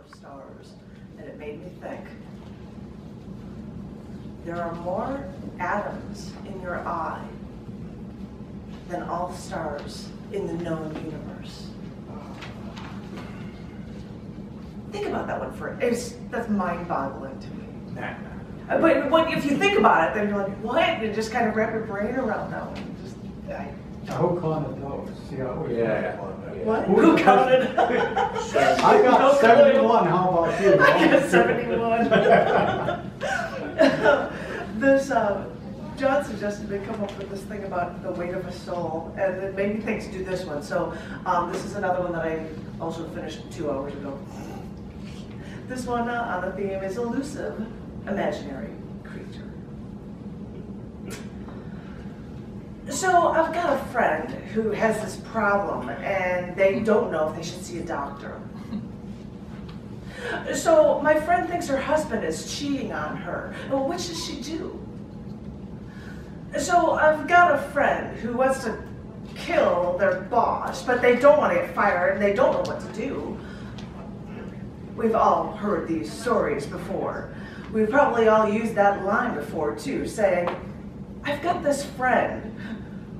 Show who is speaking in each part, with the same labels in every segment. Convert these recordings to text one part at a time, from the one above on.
Speaker 1: of stars, and it made me think. There are more atoms in your eye than all stars in the known universe. Think about that one that's mind-boggling to me. But if you think about it, then you're like, what? You just kind of wrap your brain around that one.
Speaker 2: Who counted those?
Speaker 1: What? Who counted?
Speaker 2: I got 71. How about you?
Speaker 1: I got 71. This John suggested we come up with this thing about the weight of a soul, and it made me think to do this one. So this is another one that I also finished 2 hours ago. This one on the theme is elusive, imaginary creature. So I've got a friend who has this problem, and they don't know if they should see a doctor. So my friend thinks her husband is cheating on her. Well, what should she do? So I've got a friend who wants to kill their boss, but they don't want to get fired, and they don't know what to do. We've all heard these stories before. We've probably all used that line before, too, saying, I've got this friend,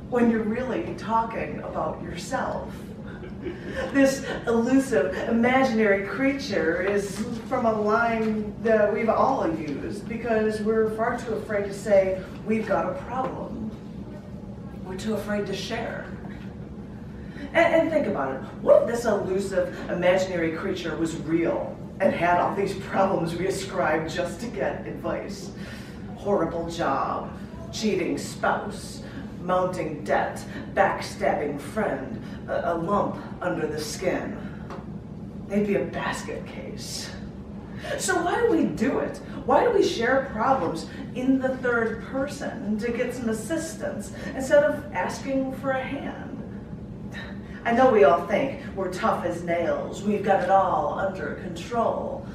Speaker 1: when you're really talking about yourself. This elusive, imaginary creature is from a line that we've all used because we're far too afraid to say, we've got a problem. We're too afraid to share. And think about it. What if this elusive, imaginary creature was real and had all these problems we ascribe just to get advice? Horrible job, cheating spouse, mounting debt, backstabbing friend, a lump under the skin. They'd be a basket case. So why do we do it? Why do we share problems in the third person to get some assistance instead of asking for a hand? I know we all think we're tough as nails, we've got it all under control.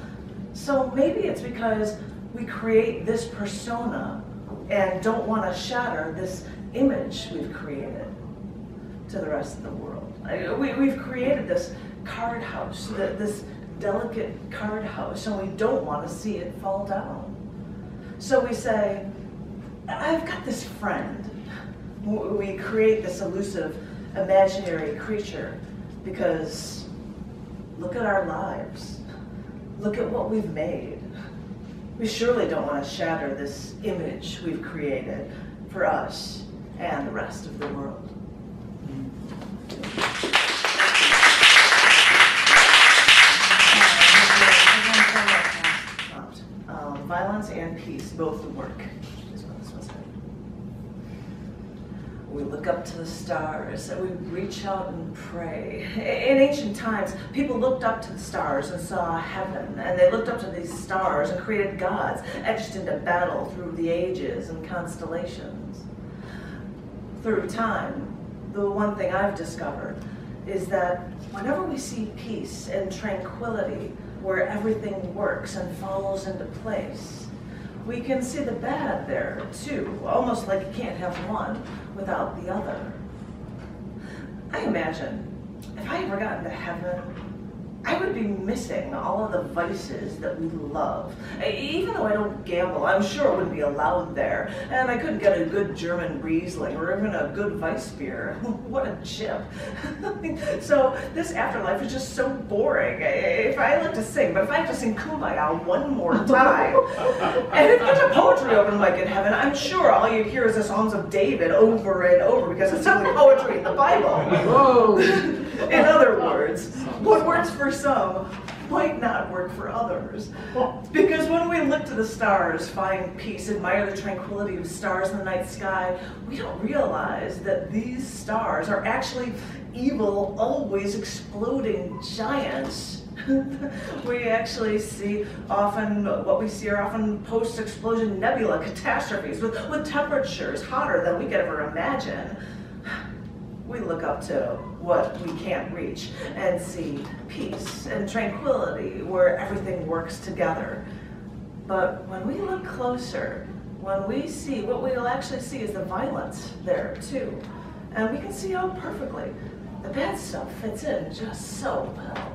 Speaker 1: So maybe it's because we create this persona and don't want to shatter this image we've created to the rest of the world. We've created this card house, this delicate card house, and we don't want to see it fall down. So we say, I've got this friend. We create this elusive, imaginary creature because look at our lives. Look at what we've made. We surely don't want to shatter this image we've created for us and the rest of the world. Violence and peace both work, is what this was saying. We look up to the stars and we reach out and pray. In ancient times, people looked up to the stars and saw heaven, and they looked up to these stars and created gods etched into battle through the ages and constellations. Through time, the one thing I've discovered is that whenever we see peace and tranquility, where everything works and falls into place, we can see the bad there too, almost like you can't have one without the other. I imagine if I ever got into heaven, I would be missing all of the vices that we love. Even though I don't gamble, I'm sure it wouldn't be allowed there, and I couldn't get a good German Riesling or even a good Weiss beer. What a chip. So this afterlife is just so boring. If I like to sing, but if I have to sing Kumbaya one more time, and if there's a poetry open mic in heaven, I'm sure all you hear is the Songs of David over and over because it's simply poetry in the Bible. Whoa. In other words, what works for some might not work for others. Because when we look to the stars, find peace, admire the tranquility of stars in the night sky, we don't realize that these stars are actually evil, always exploding giants. We actually see what we see are often post-explosion nebula catastrophes with temperatures hotter than we could ever imagine. We look up to what we can't reach and see peace and tranquility where everything works together. But when we look closer, when we see, what we'll actually see is the violence there too. And we can see how perfectly the bad stuff fits in just so well.